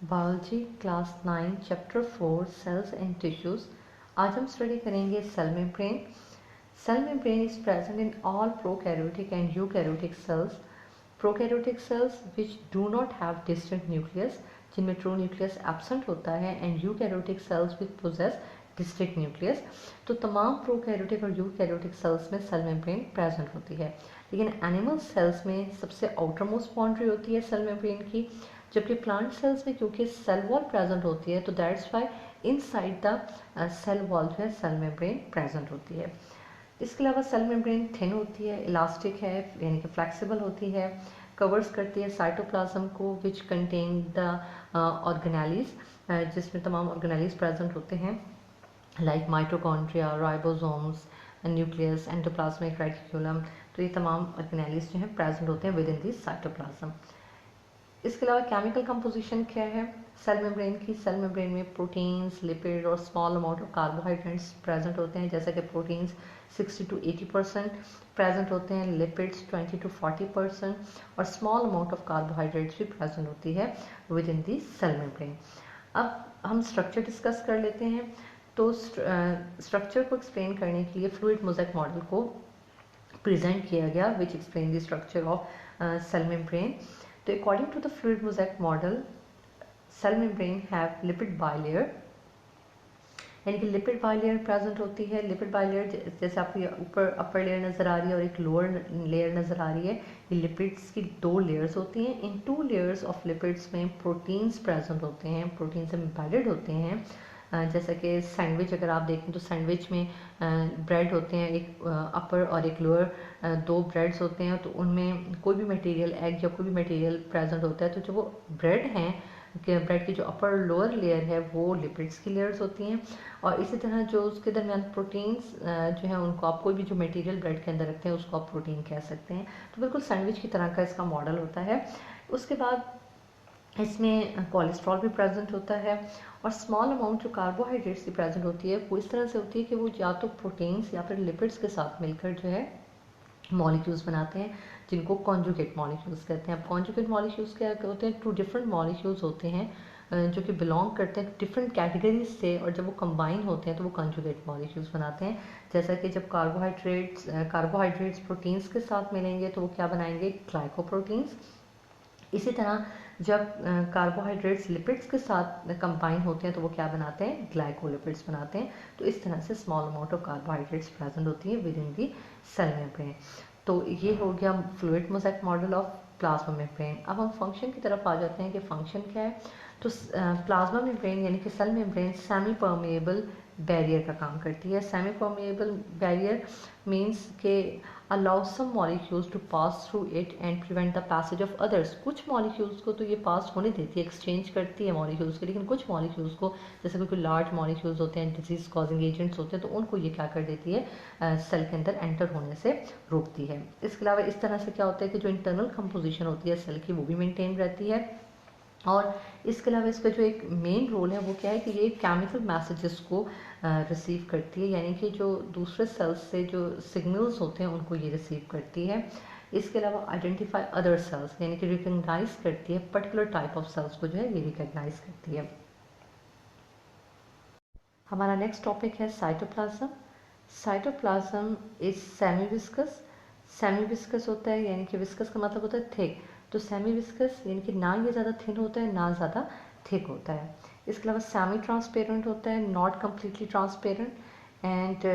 Biology class 9 chapter 4 cells and tissues. आज हम study करेंगे cell membrane. Cell membrane is present in all prokaryotic and eukaryotic cells. Prokaryotic cells which do not have distinct nucleus, जिनमें true nucleus absent होता है, and eukaryotic cells which possess distinct nucleus. तो तमाम prokaryotic और eukaryotic cells में cell membrane present होती है, लेकिन एनिमल सेल्स में सबसे आउटर मोस्ट बाउंड्री होती है सेल मेम्ब्रेन की, जबकि प्लांट सेल्स में क्योंकि सेल वॉल प्रेजेंट होती है तो that's why inside the cell wall जो है सेल मेम्ब्रेन प्रेजेंट होती है। इसके अलावा सेल मेम्ब्रेन थिन होती है, इलास्टिक है, यानी कि फ्लेक्सिबल होती है, कवर्स करती है साइटोप्लाज्म को विच कंटेन द ऑर्गेनेलिज, जिसमें तमाम ऑर्गेनेलिज प्रेजेंट होते हैं, like mitochondria, ribosomes, nucleus, endoplasmic reticulum. तो ये तमाम ऑर्गेनेलिज जो हैं प्रेजेंट होते हैं विद इन दिस साइटोप्लाज्म। इसके अलावा केमिकल कंपोजिशन क्या है सेल मेम्ब्रेन की? सेल मेम्ब्रेन में प्रोटीन्स, लिपिड और small amount of carbohydrates present होते हैं, जैसे कि प्रोटीन्स 60 to 80% प्रेजेंट होते हैं, लिपिड्स 20 to 40% और स्मॉल अमाउंट ऑफ कार्बोहाइड्रेट्स भी प्रेजेंट होती है within the cell membrane. अब हम स्ट्रक्चर डिस्कस कर लेते हैं। तो स्ट्रक्चर को एक्सप्लेन करने के लिए फ्लूइड मोज़ेक मॉडल को प्रेजेंट किया गया which explain the structure of cell membrane. तो according to the fluid mosaic model, cell membrane have lipid bilayer, यानी कि लिपिड बाइलेयर प्रेजेंट होती है। लिपिड बाइलेयर जैसे आपको ऊपर अपर लेयर नज़र आ रही है और एक लोअर लेयर नज़र आ रही है, ये लिपिड्स की दो लेयर्स होती हैं। इन टू लेयर्स ऑफ लिपिड्स में प्रोटीन्स प्रेजेंट होते हैं, प्रोटीन्स एम्बेडेड होते हैं। जैसे कि सैंडविच अगर आप देखें तो सैंडविच में ब्रेड होते हैं, एक अपर और एक लोअर, दो ब्रेड्स होते हैं, तो उनमें कोई भी मटेरियल, एग या कोई भी मटेरियल प्रेजेंट होता है, तो जो वो ब्रेड हैं, ब्रेड की जो अपर लोअर लेयर है वो लिपिड्स की लेयर्स होती हैं। और इसी तरह जो उसके दरमियान प्रोटीन्स जो है, उनको आप कोई भी जो मटेरियल ब्रेड के अंदर रखते हैं उसको आप प्रोटीन कह सकते हैं। तो बिल्कुल सैंडविच की तरह का इसका मॉडल होता है। उसके बाद इसमें कोलेस्ट्रॉल भी प्रेजेंट होता है, और स्मॉल अमाउंट जो कार्बोहाइड्रेट्स की प्रेजेंट होती है वो इस तरह से होती है कि वो या तो प्रोटीन्स या फिर लिपिड्स के साथ मिलकर जो है मॉलिक्यूल्स बनाते हैं, जिनको कॉन्जुगेट मॉलिक्यूल्स कहते हैं। अब कॉन्जुगेट मॉलिक्यूल्स क्या होते हैं? टू डिफरेंट मॉलिक्यूल्स होते हैं जो कि बिलोंग करते हैं डिफरेंट कैटेगरीज से, और जब वो कंबाइन होते हैं तो वो कॉन्जुगेट मॉलिक्यूल्स बनाते हैं। जैसा कि जब कार्बोहाइड्रेट्स प्रोटीन्स के साथ मिलेंगे तो वो क्या बनाएंगे? ग्लाइकोप्रोटीन्स। इसी तरह जब कार्बोहाइड्रेट्स लिपिड्स के साथ कंबाइन होते हैं तो वो क्या बनाते हैं? ग्लाइकोलिपिड्स बनाते हैं। तो इस तरह से small amount of carbohydrates present होती है within the cell membrane. तो ये हो गया fluid mosaic model of plasma membrane. अब हम फंक्शन की तरफ आ जाते हैं कि फंक्शन क्या है। तो प्लाज्मा मेम्ब्रेन यानी कि cell membrane semi permeable barrier का काम करती है। सेमी परमेएबल बैरियर मीन्स के allows some molecules to pass through it and prevent the passage of others। कुछ मॉलिक्यूल्स को तो ये पास होने देती है, एक्सचेंज करती है मॉलिक्यूल्स के, लेकिन कुछ मॉलिक्यूल्स को, जैसे कोई लार्ज मॉलिक्यूल्स होते हैं, डिजीज कॉजिंग एजेंट्स होते हैं, तो उनको ये क्या कर देती है? सेल के अंदर एंटर होने से रोकती है। इसके अलावा इस तरह से क्या होता है कि जो इंटरनल कंपोजिशन होती है सेल की वो भी मेंटेन रहती है। और इसके अलावा इसका जो एक मेन रोल है वो क्या है कि ये केमिकल मैसेजेस को रिसीव करती है, यानी कि जो दूसरे सेल्स से जो सिग्नल्स होते हैं उनको ये रिसीव करती है। इसके अलावा आइडेंटिफाई अदर सेल्स, यानी कि रिकग्नाइज करती है पर्टिकुलर टाइप ऑफ सेल्स को जो है ये रिकग्नाइज करती है। हमारा नेक्स्ट टॉपिक है cytoplasm. Cytoplasm is semi viscous. Semi viscous होता है, यानी कि विस्कस का मतलब होता है थिक, तो सेमी विस्कस यानी कि ना ये ज़्यादा थिन होता है ना ज़्यादा थिक होता है। इसके अलावा सेमी ट्रांसपेरेंट होता है, not completely transparent, and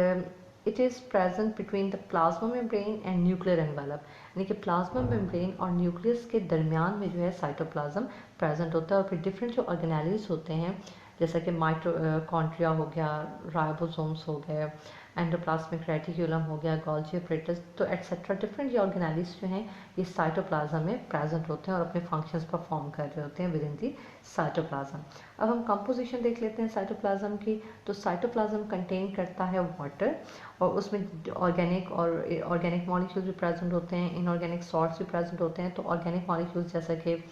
it is present between the plasma membrane and nuclear envelope, यानी कि प्लाज्मा मेम्ब्रेन और न्यूक्लियस के दरमियान में जो है साइटोप्लाज्म प्रेजेंट होता है। और फिर डिफरेंट जो ऑर्गेनेलिज होते हैं, जैसा कि माइटोकॉन्ड्रिया हो गया, राइबोसोम्स हो गए, एंडोप्लाज्मिक रेटिकुलम हो गया, गोल्जी apparatus, तो एटसेट्रा डिफरेंट ये ऑर्गेनेलिज जो हैं ये साइटोप्लाज्म में प्रेजेंट होते हैं और अपने फंक्शंस परफॉर्म कर रहे होते हैं विद इन दी साइटोप्लाज्म। अब हम कंपोजिशन देख लेते हैं साइटोप्लाज्म की। तो साइटोप्लाज्म कंटेन करता है वाटर, और उसमें ऑर्गेनिक मॉलिक्यूल्स भी प्रेजेंट होते हैं, इनऑर्गेनिक सॉल्ट्स भी प्रेजेंट होते हैं। तो ऑर्गेनिक मॉलिक्यूल्स जैसे कि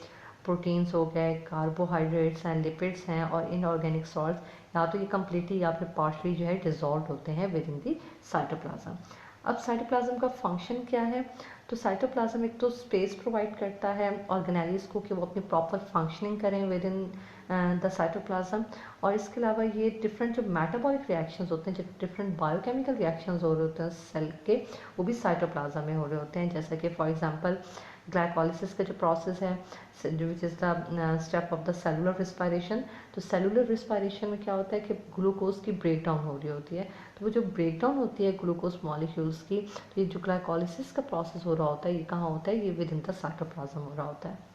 प्रोटीन्स हो गए, कार्बोहाइड्रेट्स हैं, लिपिड्स हैं, और इनऑर्गेनिक सॉल्ट्स या तो ये कम्प्लीटली या फिर पार्शली जो है डिजॉल्व होते हैं विद इन दी साइटोप्लाज्म। अब साइटोप्लाज्म का फंक्शन क्या है? तो साइटोप्लाज्म एक तो स्पेस प्रोवाइड करता है ऑर्गेनेल्स को कि वो अपनी प्रॉपर फंक्शनिंग करें विद इन द साइटोप्लाज्म, और इसके अलावा ये डिफरेंट जो मेटाबॉलिक रिएक्शंस होते हैं, जो डिफरेंट बायोकेमिकल रिएक्शंस हो रहे होते हैं सेल के, वो भी साइटोप्लाज्म में हो रहे होते हैं। जैसे कि फॉर एग्जांपल ग्लाइकोलिसिस का जो प्रोसेस है, which is the step of the cellular respiration. तो सेलुलर रिस्पायरेशन में क्या होता है कि ग्लूकोज की ब्रेक डाउन हो रही होती है, तो वो जो ब्रेक डाउन होती है ग्लूकोज मॉलिक्यूल्स की, तो ये जो ग्लाइकोलिसिस का प्रोसेस हो रहा होता है ये कहाँ होता है, ये विद इन द साइटोप्लाज्म हो रहा होता है।